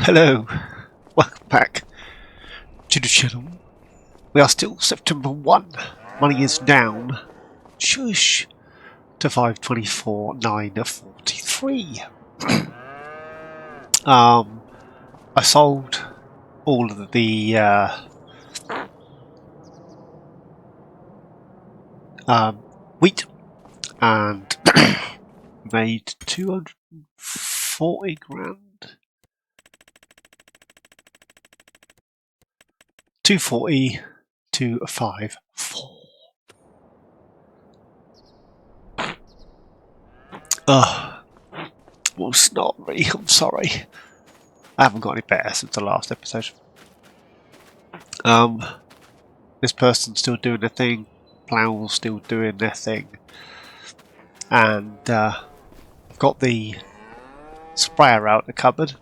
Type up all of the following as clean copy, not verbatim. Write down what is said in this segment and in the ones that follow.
Hello, welcome back to the channel. We are still September 1. Money is down. Shush. To 524,943. I sold all of the wheat and made 240 grand. 240 to 54. Well, it's not really. I'm sorry. I haven't got any better since the last episode. This person's still doing their thing. Plow's still doing their thing. And I've got the sprayer out the cupboard.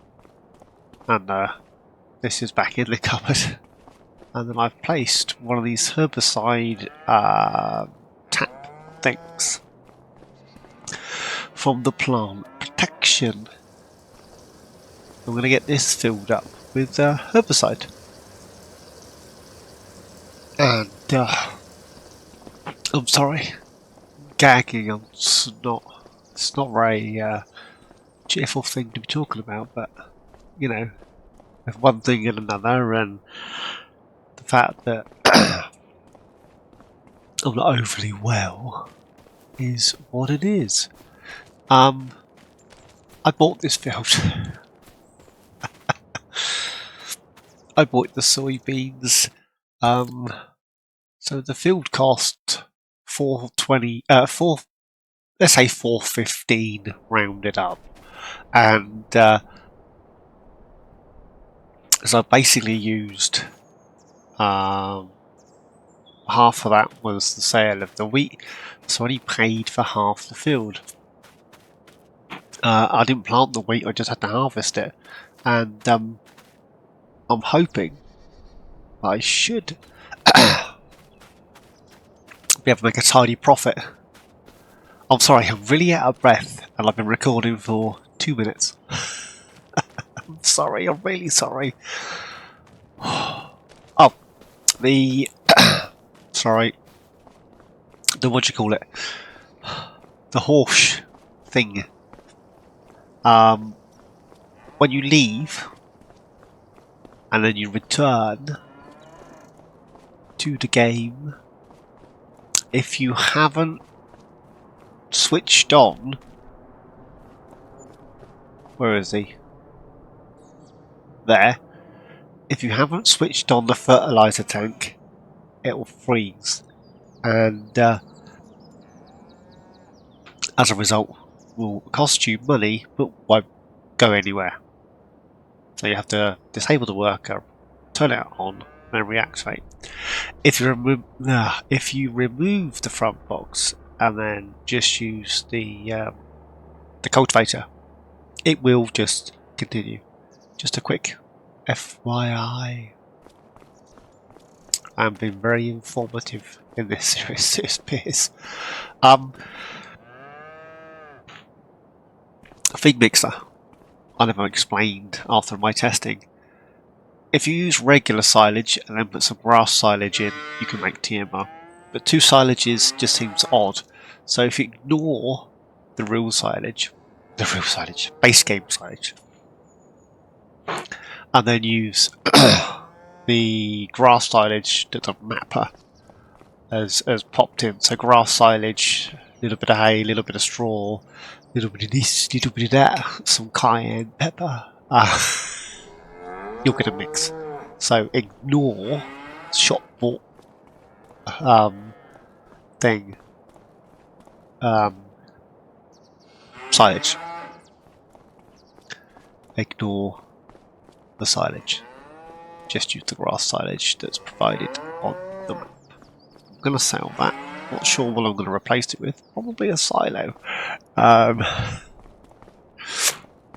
And this is back in the cupboard. And then I've placed one of these herbicide tap things from the plant protection. I'm going to get this filled up with herbicide. And I'm sorry, gagging. It's not very cheerful thing to be talking about, but you know, with one thing and another, and the fact that I'm not overly well is what it is. I bought this field. I bought the soybeans. So the field cost let's say 415 rounded up, and so I basically used half of that was the sale of the wheat, so I only paid for half the field. I didn't plant the wheat, I just had to harvest it, and I'm hoping I should be able to make a tidy profit. I'm sorry, I'm really out of breath, and I've been recording for 2 minutes. I'm sorry, I'm really sorry. Oh, the sorry, the what do you call it? The horse thing. When you leave and then you return to the game, if you haven't switched on, where is he? There. If you haven't switched on the fertilizer tank, it will freeze, and as a result, will cost you money but won't go anywhere. So you have to disable the worker, turn it on, and reactivate. If you remove the front box and then just use the cultivator, it will just continue. Just a quick FYI. I'm being very informative in this series, it appears. Feed mixer. I never explained after my testing. If you use regular silage and then put some grass silage in, you can make TMR. But 2 silages just seems odd. So if you ignore the real silage, base game silage, and then use the grass silage that the mapper has popped in. So grass silage, a little bit of hay, a little bit of straw, a little bit of this, a little bit of that, some cayenne pepper. You'll get a mix. So ignore shop bought thing silage. Ignore the silage. Just use the grass silage that's provided on the map. I'm going to sell that. Not sure what I'm going to replace it with. Probably a silo.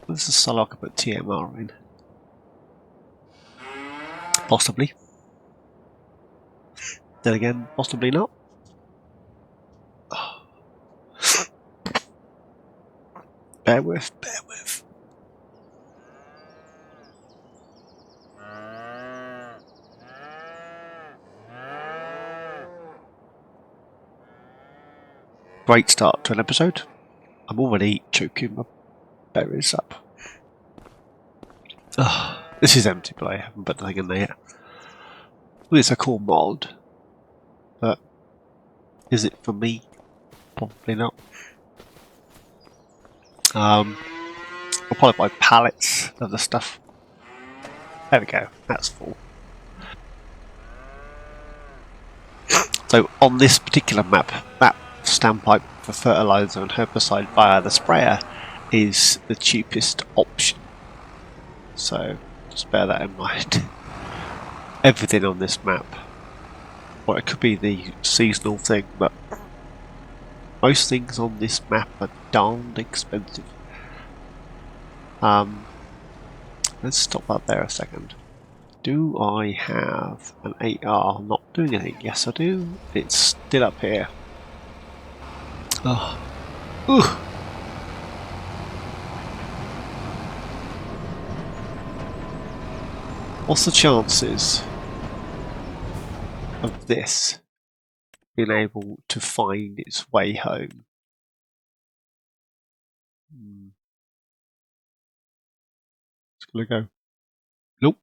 This is a silo I could put TMR in. Possibly. Then again, possibly not. Bear with. great start to an episode. I'm already choking my berries up. This is empty, but I haven't put anything in there yet. Well, it's a cool mod, but is it for me? Probably not. I'll probably buy pallets of the stuff. There we go, that's full. So on this particular map, that standpipe for fertiliser and herbicide via the sprayer is the cheapest option. So just bear that in mind. Everything on this map, well, it could be the seasonal thing, but most things on this map are darned expensive. Let's stop out there a second. Do I have an 8R not doing anything? Yes, I do. It's still up here. Oh. Ooh. What's the chances of this being able to find its way home? It's gonna go. Nope.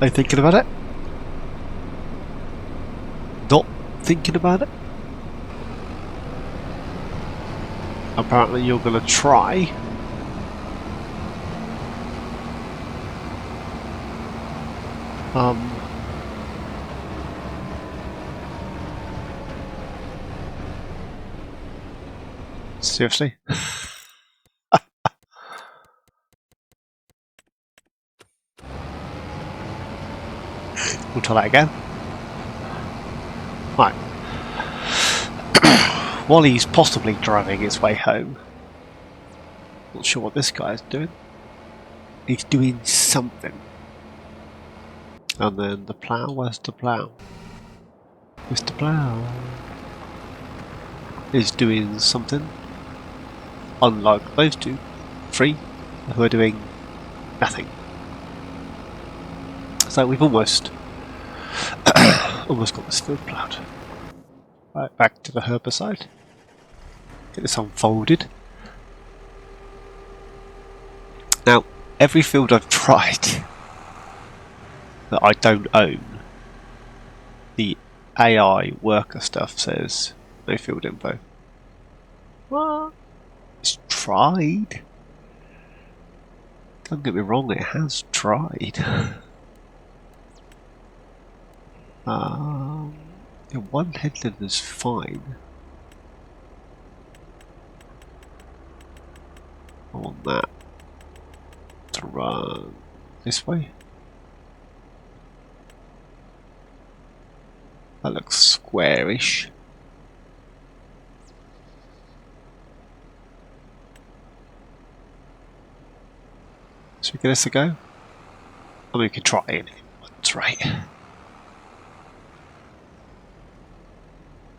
Are you thinking about it? Not thinking about it? Apparently you're gonna try. Seriously? We'll try that again. Right. While he's possibly driving his way home, not sure what this guy's doing. He's doing something. And then the plough, where's the plough? Mr. Plough is doing something. Unlike those three, who are doing nothing. So we've almost got this field ploughed. Right, back to the herbicide. Get this unfolded. Now, every field I've tried that I don't own, the AI worker stuff says no field info. What? It's tried. Don't get me wrong, it has tried. Yeah, one headland is fine. I want that to run this way. That looks squarish. Should we give this a go? I mean, we can try anything once, right?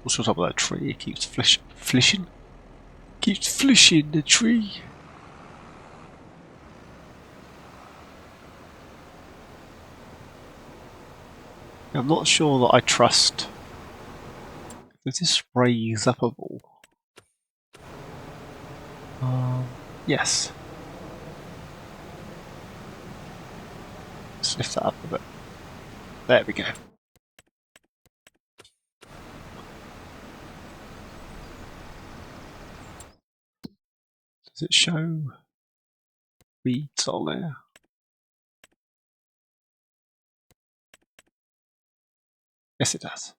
What's on top of that tree? It keeps flishing. Keeps flishing the tree. I'm not sure that I trust. Does this raise up a wall? Yes. Let's lift that up a bit. There we go. Does it show weeds on there? Yes, it does.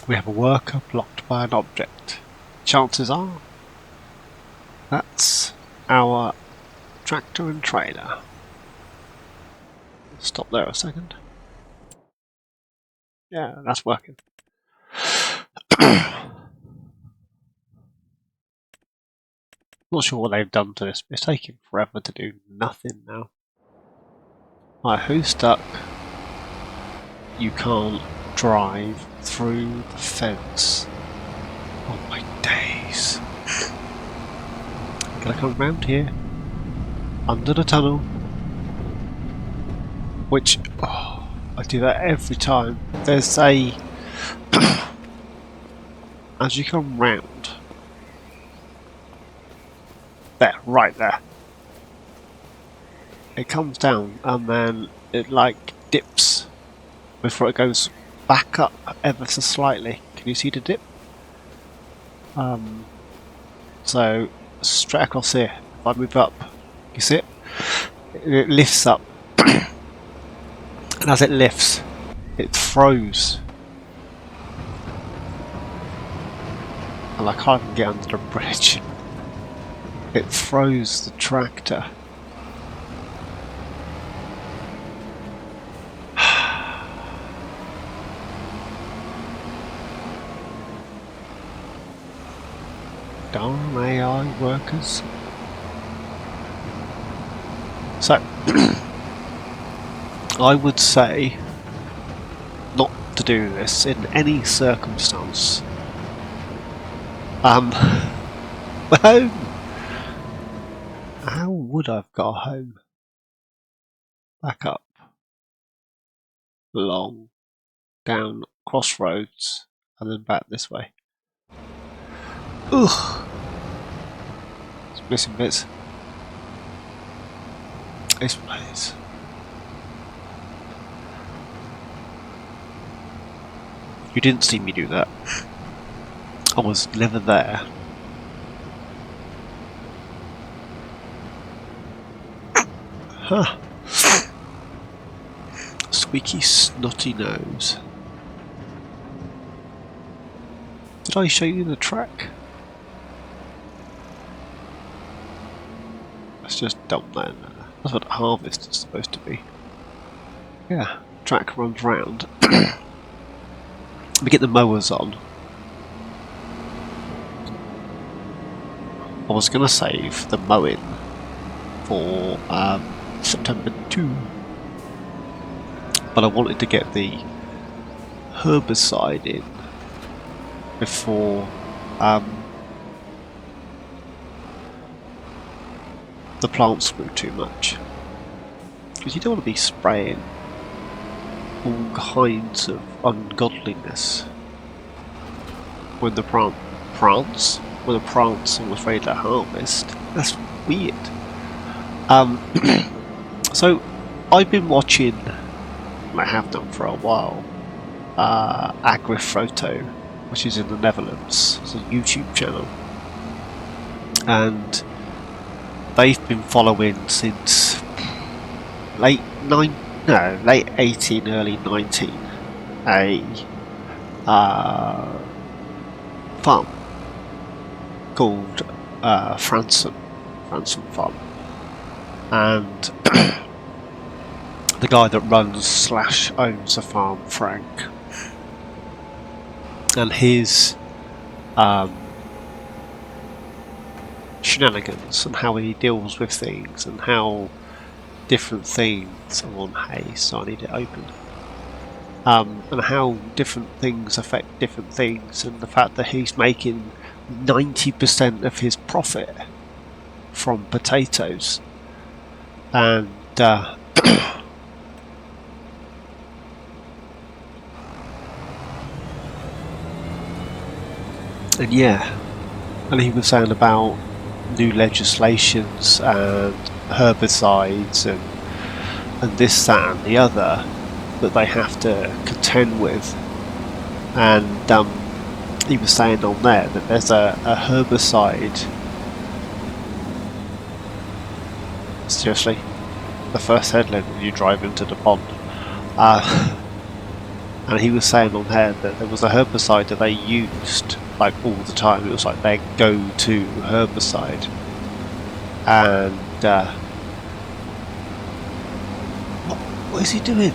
We have a worker blocked by an object. Chances are that's our tractor and trailer. Stop there a second. Yeah, that's working. Not sure what they've done to this, but it's taking forever to do nothing now. Right, who's stuck? You can't drive through the fence. Oh my days. Can I come round here? under the tunnel, which I do that every time. There's a as you come round there, right there, it comes down and then it like dips before it goes back up ever so slightly. Can you see the dip? So straight across here, if I move up, you see it? It lifts up, and as it lifts, it throws. And I can't even get under the bridge. It throws the tractor. Darn AI workers. So, I would say not to do this in any circumstance. Home. How would I've got a home? Back up. Long. Down crossroads. And then back this way. Ugh. It's missing bits. This place. You didn't see me do that. I was never there. Huh. Squeaky snotty nose. Did I show you the track? Let's just dump that in there. That's what harvest is supposed to be. Yeah, track runs round. We get the mowers on. I was going to save the mowing for September 2, but I wanted to get the herbicide in before the plants grew too much, because you don't want to be spraying all kinds of ungodliness when the plants almost ready to harvest. That's weird. So I've been watching, and I have done for a while, Agrifroto, which is in the Netherlands. It's a YouTube channel, and they've been following since late 18, early 19, a farm called Franson Farm, and the guy that runs / owns the farm, Frank, and his shenanigans and how he deals with things and how different things on hay, so I need it open, and how different things affect different things, and the fact that he's making 90% of his profit from potatoes, and and yeah, and he was saying about new legislations and herbicides and this, that and the other that they have to contend with, and he was saying on there that there's a herbicide. Seriously, the first headland when you drive into the pond, and he was saying on there that there was a herbicide that they used like all the time. It was like their go-to herbicide, and what is he doing?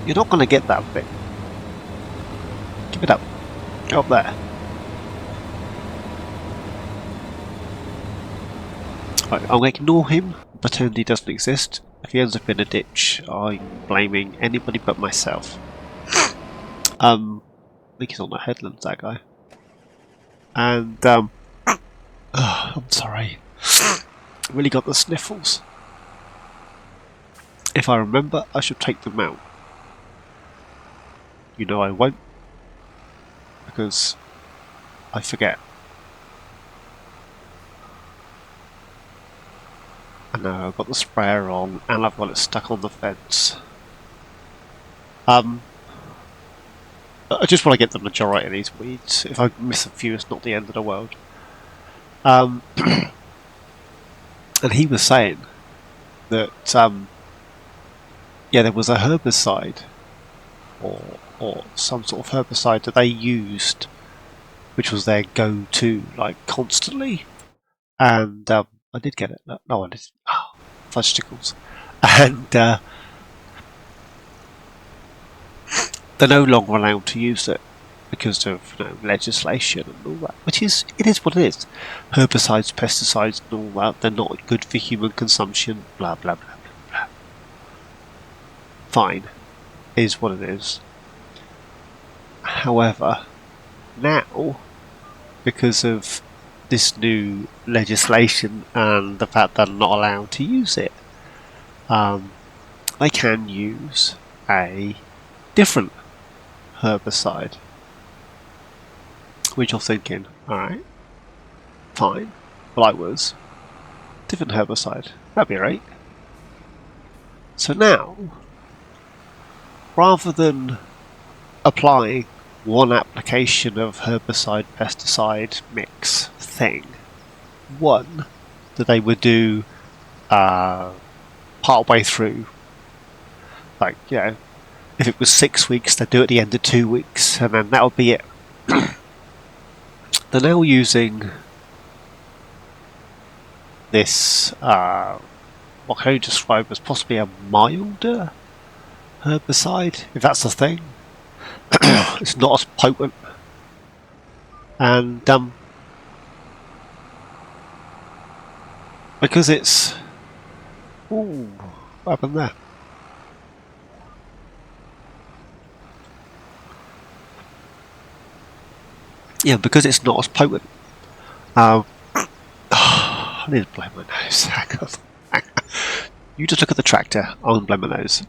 You're not going to get that thing. Give it up. Go up there. Right, I'm going to ignore him, pretend he doesn't exist. If he ends up in a ditch, I'm blaming anybody but myself. I think he's on the headlands, that guy. And Oh, I'm sorry. Really got the sniffles. If I remember, I should take them out. You know I won't, because I forget. I know I've got the sprayer on, and I've got it stuck on the fence. I just want to get the majority of these weeds. If I miss a few, it's not the end of the world. And he was saying that yeah, there was a herbicide or some sort of herbicide that they used, which was their go-to, like constantly. And I did get it. No, I didn't. Oh, fudgesticles. And they're no longer allowed to use it because of legislation and all that. It is what it is. Herbicides, pesticides, and all that. They're not good for human consumption. Blah blah blah blah blah. Fine, is what it is. However, now, because of this new legislation and the fact that they're not allowed to use it, they can use a different herbicide. Which you're thinking, alright, fine. Well, I was. Different herbicide. That'd be right. So now, rather than applying one application of herbicide pesticide mix thing, one that they would do part way through, like, you know, if it was 6 weeks, they'd do it at the end of 2 weeks, and then that would be it. They're now using this what can you describe as possibly a milder herbicide, if that's the thing. It's not as potent, and because it's ooh, what happened there? Yeah, because it's not as potent. I need to blow my nose. Hang on. You just look at the tractor. I'll blow my nose.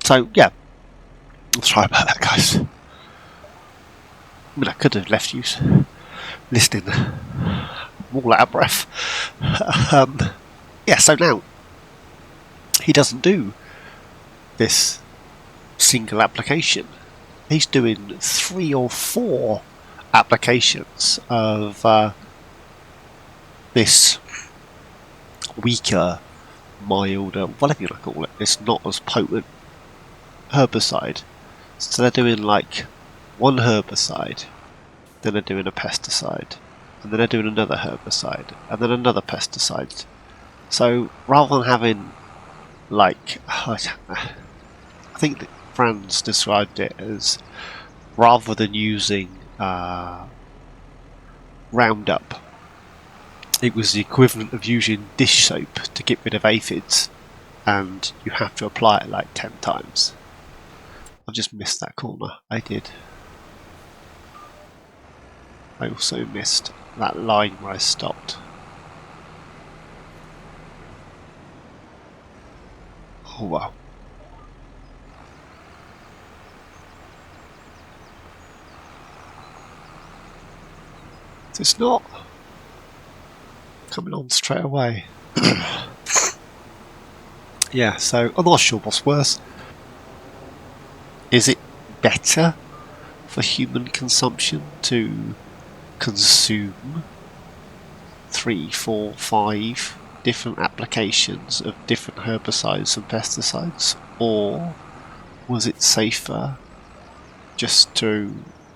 So, yeah. Sorry about that, guys. I mean, I could have left you listening. I'm all out of breath. Yeah, so now he doesn't do this single application. He's doing 3 or 4 applications of this weaker, milder, whatever you want to call it. It's not as potent herbicide. So they're doing like one herbicide, then they're doing a pesticide, and then they're doing another herbicide, and then another pesticide. So rather than having like, I think that Franz described it as, rather than using Roundup, it was the equivalent of using dish soap to get rid of aphids, and you have to apply it like 10 times. I've just missed that corner. I did. I also missed that line where I stopped. Oh wow. It's not coming on straight away. Yeah, so I'm not sure what's worse. Is it better for human consumption to consume 3, 4, 5 different applications of different herbicides and pesticides, or was it safer just to,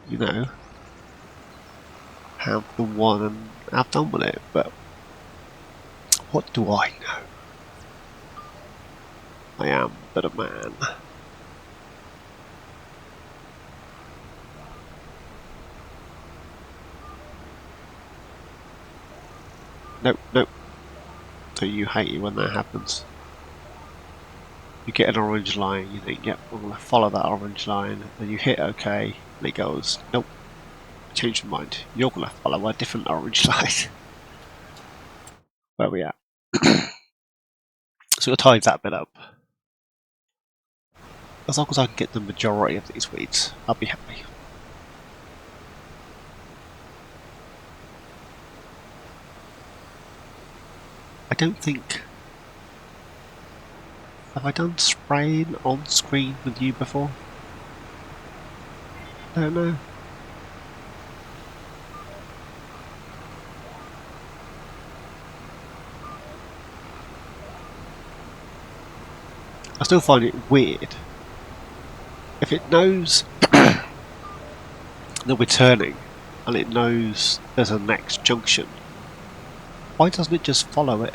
you know, have the one and have done with it? But what do I know? I am but a man. Nope, nope. So you hate it when that happens. You get an orange line, you think, yep, I'm going to follow that orange line, then you hit OK, and it goes, nope, change your mind, you're going to follow a different orange line. Where are we at? So we'll tie that bit up. As long as I can get the majority of these weeds, I'll be happy. I don't think... Have I done spraying on screen with you before? I don't know. I still find it weird. If it knows that we're turning and it knows there's a next junction, why doesn't it just follow it?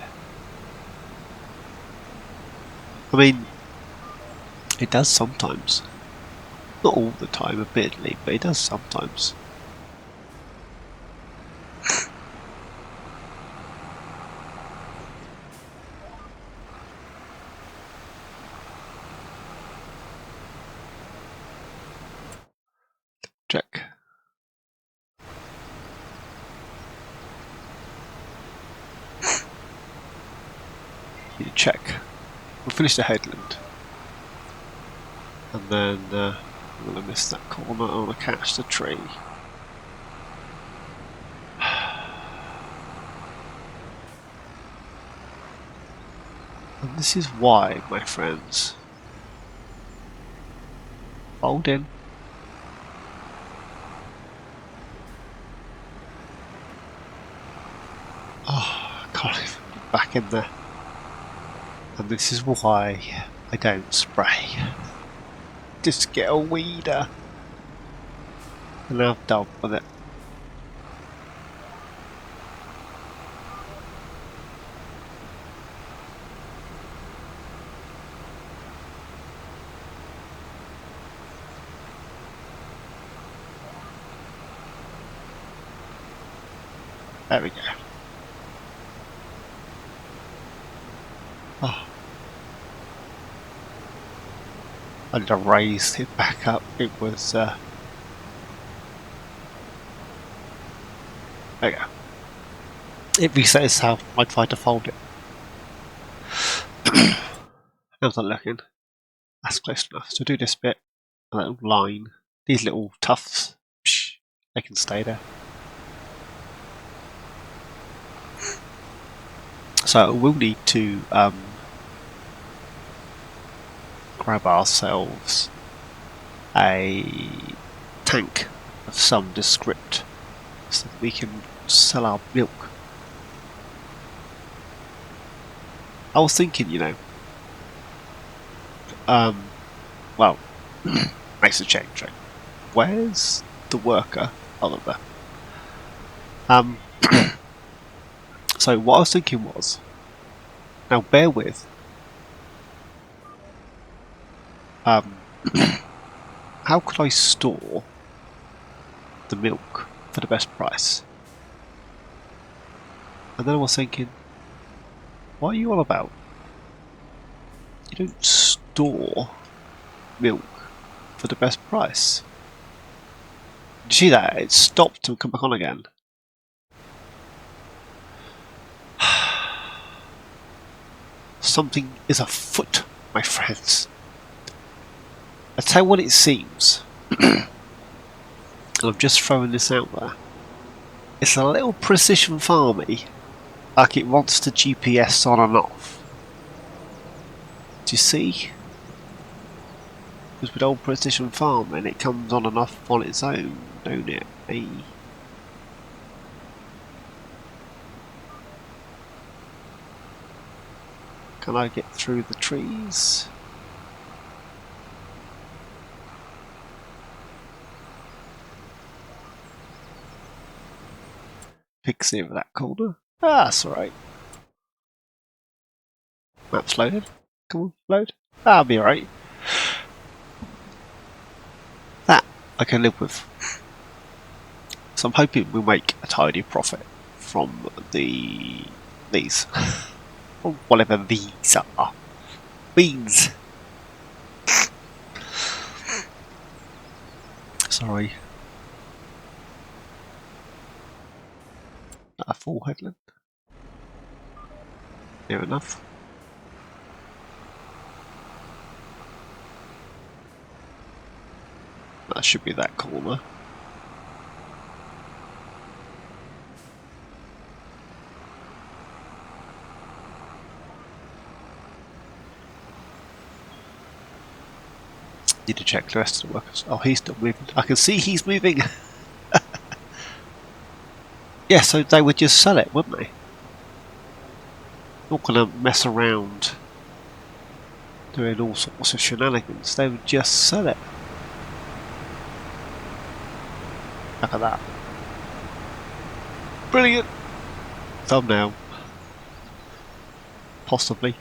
I mean, it does sometimes. Not all the time, admittedly, but it does sometimes. Check. You check. We'll finish the headland. And then I'm going to miss that corner. I want to catch the tree. And this is why, my friends. Fold in. Oh, I can't even get back in there. And this is why I don't spray. Just get a weeder. And I'm done with it. There we go. Oh. I need to raise it back up. It was there we go. It resets how I try to fold it. How's that looking? That's close enough. So do this bit, a little line. These little tufts, they can stay there. So we'll need to grab ourselves a tank of some descript so that we can sell our milk. I was thinking, you know, well, makes a change, right? Where's the worker? Oh, there. So what I was thinking was, now bear with, how could I store the milk for the best price? And then I was thinking, what are you all about? You don't store milk for the best price. Did you see that? It stopped and come back on again. Something is afoot, my friends. I tell you what it seems. And I'm just throwing this out there. It's a little precision farmy, like it wants to GPS on and off. Do you see? Because with old precision farming, it comes on and off on its own, don't it? Hey. Can I get through the trees? Pixie over that corner. Ah, that's alright. Map's loaded. Come on, load. That'll be alright. That I can live with. So I'm hoping we make a tidy profit from these. Or whatever these are. Beans! Sorry. Not a full headland. Near enough. That should be that corner. Need to check the rest of the workers. Oh, he's still moving. I can see he's moving. Yeah, so they would just sell it, wouldn't they? Not gonna mess around doing all sorts of shenanigans. They would just sell it. Look at that. Brilliant! Thumbnail. Possibly.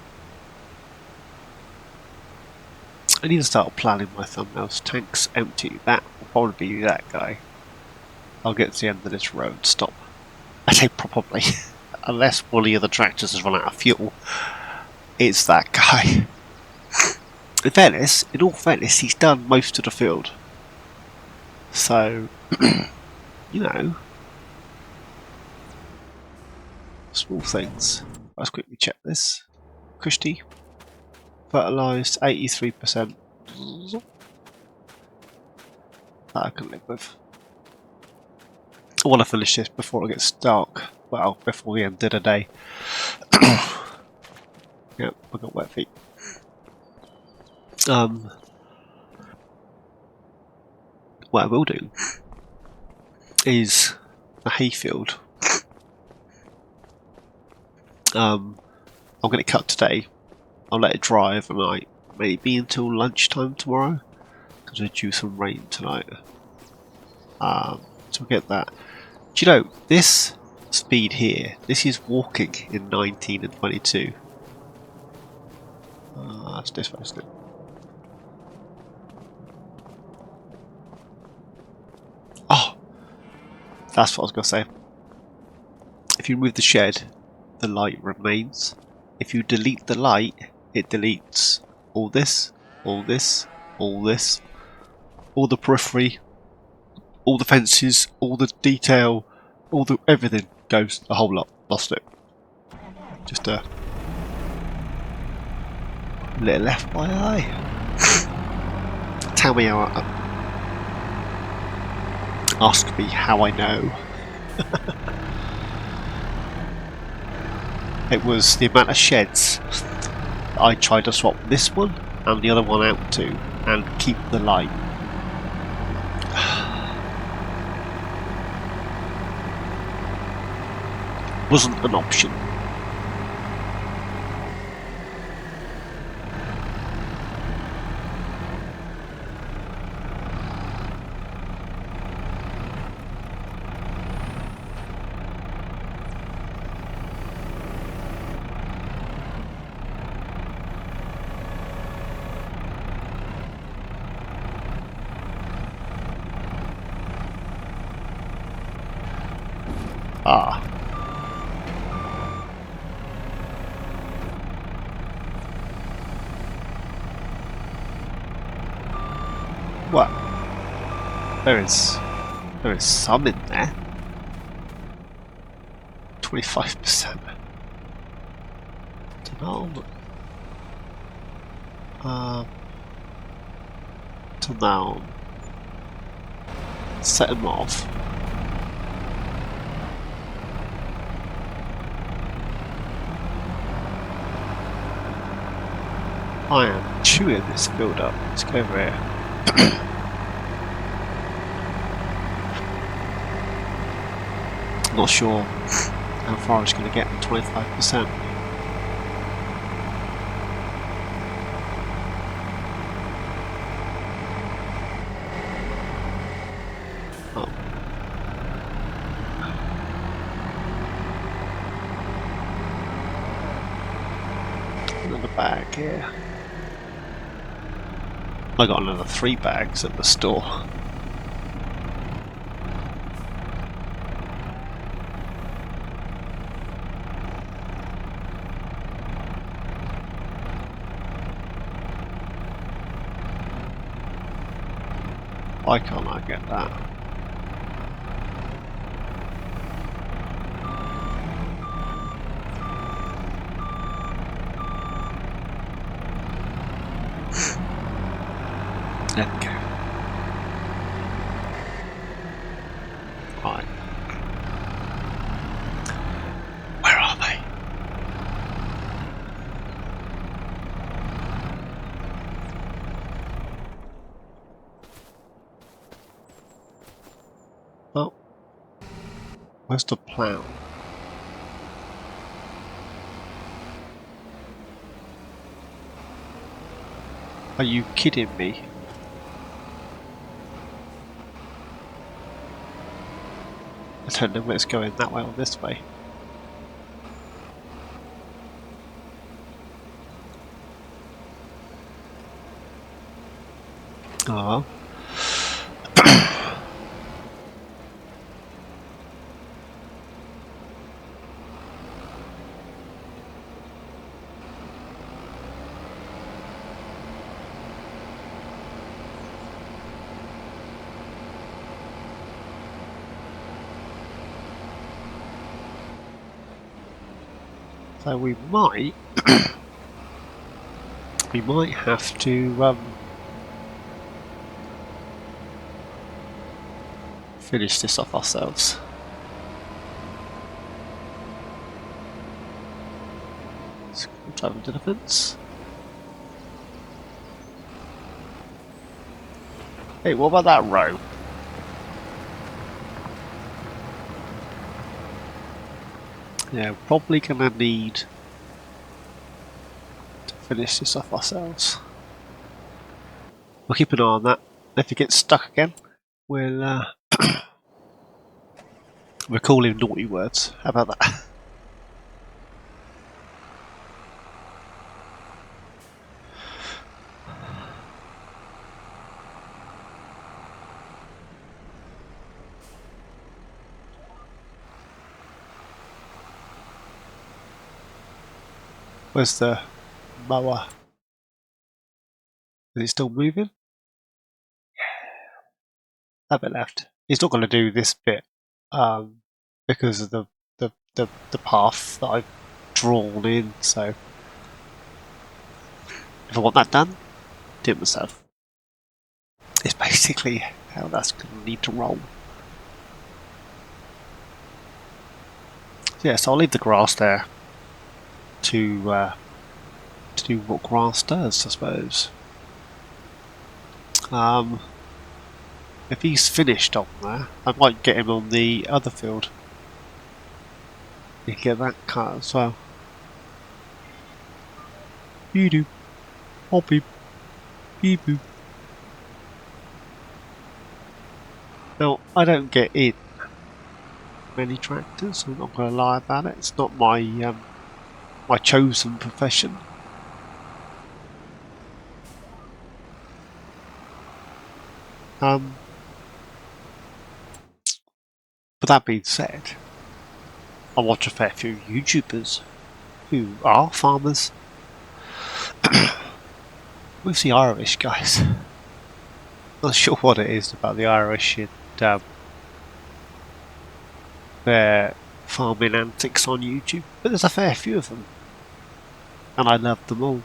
I need to start planning my thumbnails. Tank's empty. That will probably be that guy. I'll get to the end of this road and stop. I say probably. Unless one of the other tractors has run out of fuel. It's that guy. In all fairness, he's done most of the field. So, you know, small things. Let's quickly check this. Cushy. Fertilised 83%. That I can live with. I want to finish this before it gets dark. Well, before the end of the day. Yep, I got wet feet. What I will do is a hayfield. I'll get it cut today. I'll let it dry overnight, maybe until lunchtime tomorrow, because we're due some rain tonight. So we'll get that. Do you know, this speed here, this is walking in 19 and 22. That's this way, isn't it? Oh! That's what I was going to say. If you remove the shed, the light remains. If you delete the light, it deletes all this, all this, all this, all the periphery, all the fences, all the detail, all the everything goes, the whole lot. Lost it. Just a little FYI. Tell me how. Ask me how I know. It was the amount of sheds I tried to swap this one and the other one out to and keep the light. Wasn't an option. Ah. What? There is some in there. 25%. To now. Set them off. I am chewing this build up. Let's go over here. Not sure how far it's going to get. 25%. gear. I got another 3 bags at the store. Why can't I get that? There we go. Right. Where are they? Oh. Where's the plough? Are you kidding me? I don't know where it's going, that way or this way. Oh well. So we might have to finish this off ourselves. Screwdriver to the fence. Hey, what about that row? Yeah, we're probably gonna need to finish this off ourselves. We'll keep an eye on that. If it gets stuck again, we'll call him naughty words. How about that? Where's the mower? Is it still moving? That bit left. He's not going to do this bit because of the path that I've drawn in. So if I want that done, do it myself. It's basically how that's going to need to roll. Yeah, so I'll leave the grass there to do what grass does, I suppose. If he's finished on there, I might get him on the other field. You can get that cut as well. You do. Oh beep. Beep boop. Now, I don't get in many tractors, I'm not going to lie about it. It's not my my chosen profession. But that being said, I watch a fair few YouTubers who are farmers. With the Irish guys. Not sure what it is about the Irish and their farming antics on YouTube, but there's a fair few of them, and I love them all.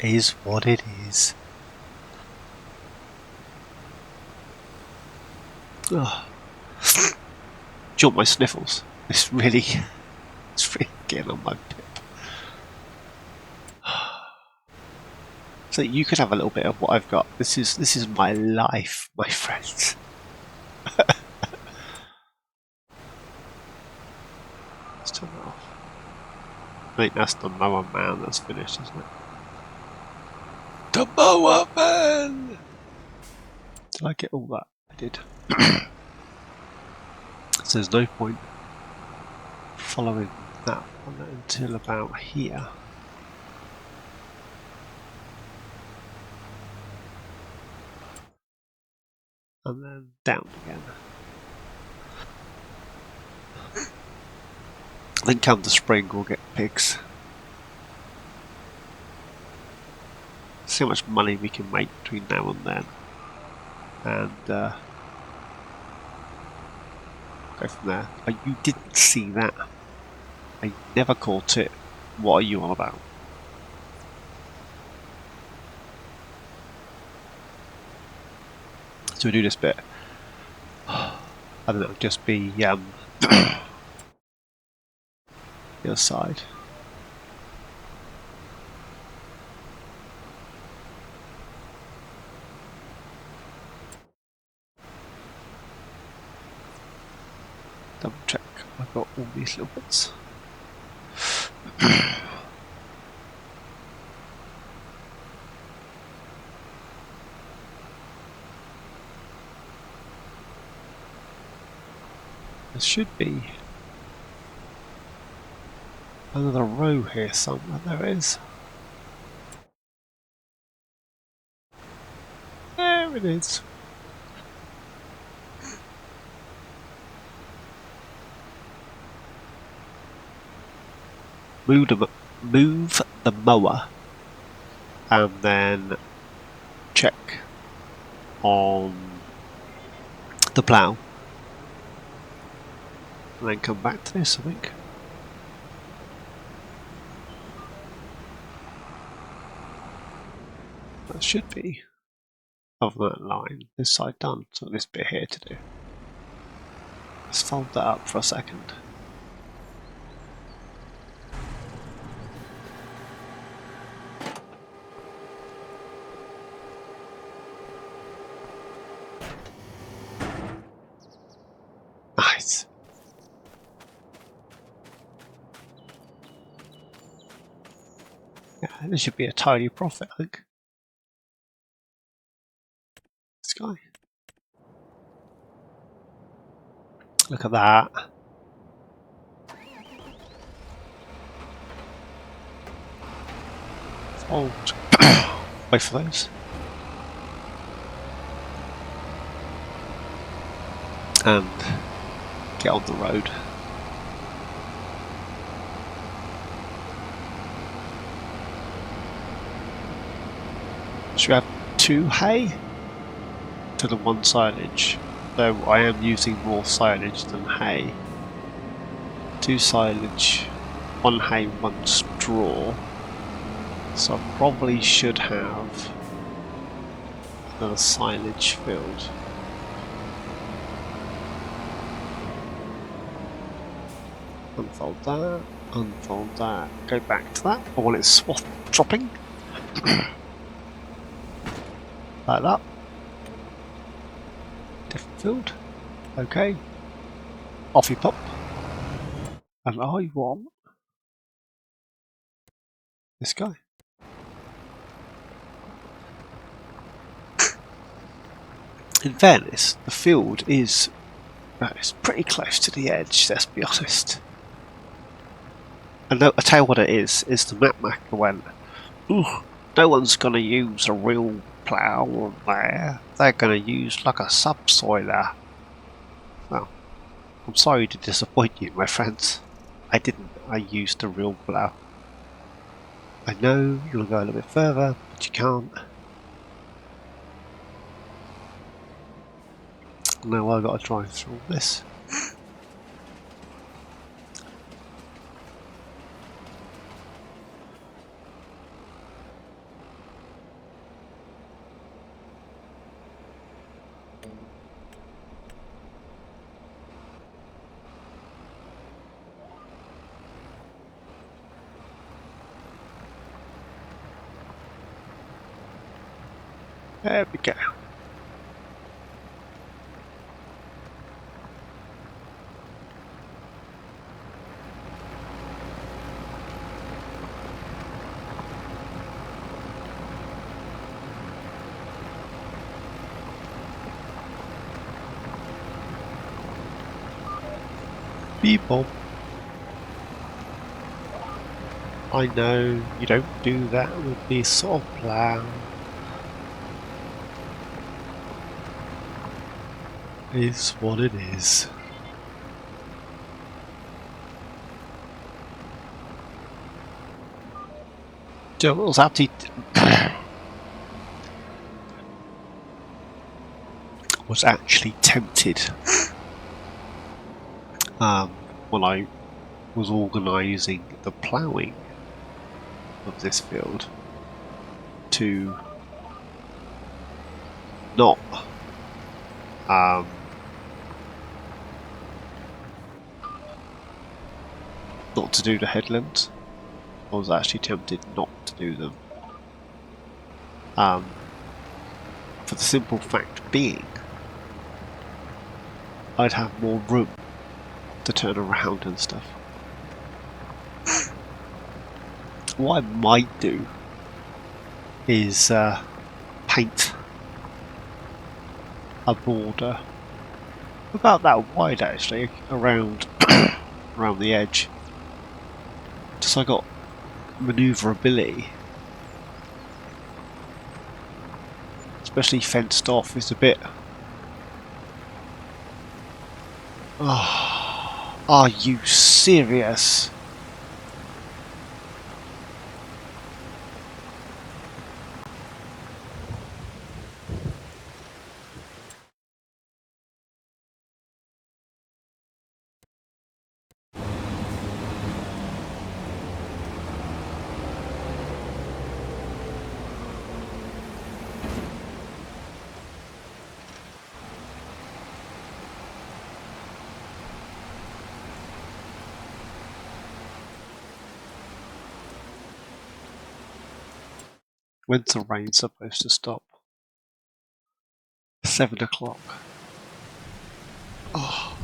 Is what it is. Oh. Do you want my sniffles? It's really getting on my pip. So you could have a little bit of what I've got. This is my life, my friends. Let's turn that off. I think that's the mower man that's finished, isn't it? The mower man! Did I get all that? I did. So there's no point following that one until about here. And then down again. Then come the spring, we'll get pigs. See how much money we can make between now and then. And go from there. Oh, you didn't see that. I never caught it. What are you on about? So we do this bit. I don't know, it'll just be the other side. Double check I've got all these little bits. There should be another row here somewhere. There is. There it is. Move the mower and then check on the plough and then come back to this, I think. That should be of that line, this side done, so this bit here to do. Let's fold that up for a second. Nice. Yeah, this should be a tidy profit, I think. This guy. Look at that. Fold. Wait for those. And get on the road. Should we have 2 hay to the 1 silage? Though I am using more silage than hay. 2 silage, 1 hay, 1 straw. So I probably should have another silage field. Unfold that, go back to that, or when it's swath dropping. Like that. Different field. Okay. Off you pop. And I want this guy. In fairness, the field is pretty close to the edge, let's be honest. And I tell you what it is the map maker went, ooh, no one's going to use a real plough on there. They're going to use like a subsoiler. Well, I'm sorry to disappoint you, my friends. I didn't. I used a real plough. I know you'll go a little bit further, but you can't. Now I've got to drive through this. There we go. People. I know you don't do that with this sort of plough. Is what it is. Joe was actually was actually tempted when I was organising the ploughing of this field to not not to do the headlands. I was actually tempted not to do them. For the simple fact being, I'd have more room to turn around and stuff. What I might do is paint a border about that wide actually around around the edge, just so I got manoeuvrability. Especially fenced off is a bit. Oh, are you serious? When's the rain supposed to stop? 7 o'clock. Oh.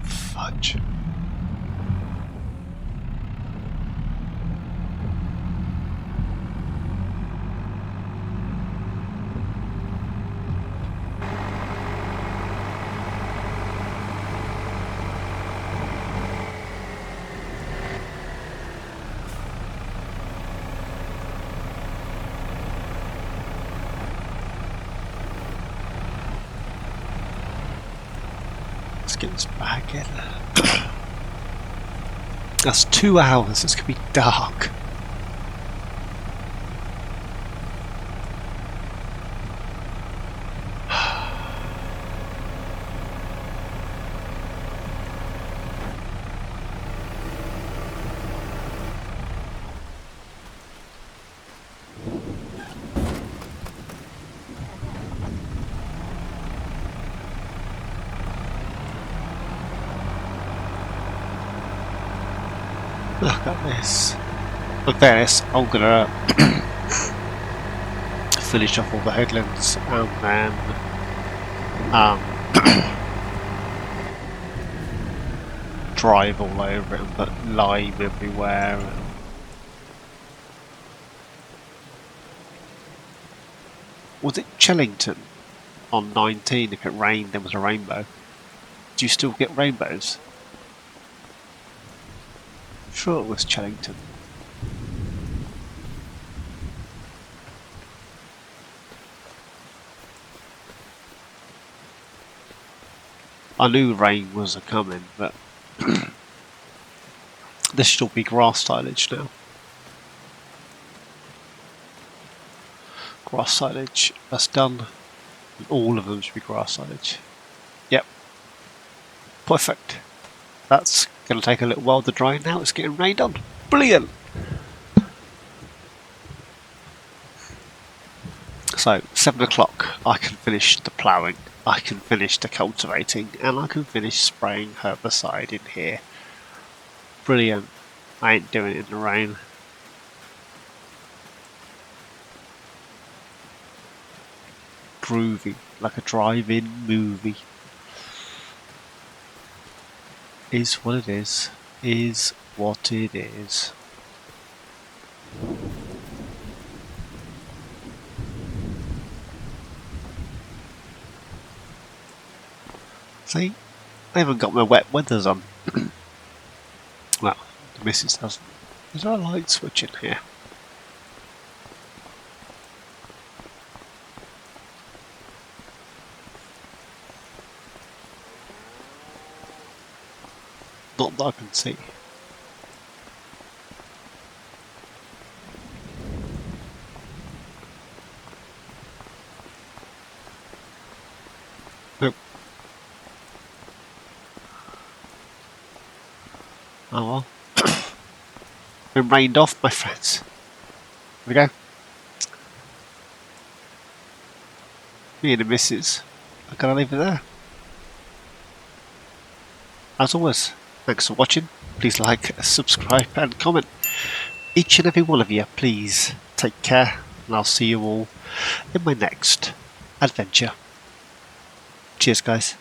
Fudge. Let's get this back in. That's 2 hours. It's gonna be dark. Look at this. In fairness, I'm gonna finish off all the headlands and then drive all over it and put lime everywhere. Was it Chellington on 19? If it rained, there was a rainbow. Do you still get rainbows? I'm sure it was Chellington. I knew rain was a coming, but there should all be grass silage now. Grass silage, that's done. All of them should be grass silage. Yep. Perfect. That's going to take a little while to dry now. It's getting rained on. Brilliant! So, 7 o'clock, I can finish the ploughing, I can finish the cultivating, and I can finish spraying herbicide in here. Brilliant. I ain't doing it in the rain. Groovy, like a drive-in movie. Is what it is. Is what it is. See? I haven't got my wet weathers on. Well, the missus hasn't. Is there a light switch in here? Not that I can see. Nope. Oh well. Been rained off, my friends. Here we go. Me and the missus. I'm gonna leave it there. As always, thanks for watching. Please like, subscribe and comment. Each and every one of you, please take care, and I'll see you all in my next adventure. Cheers, guys.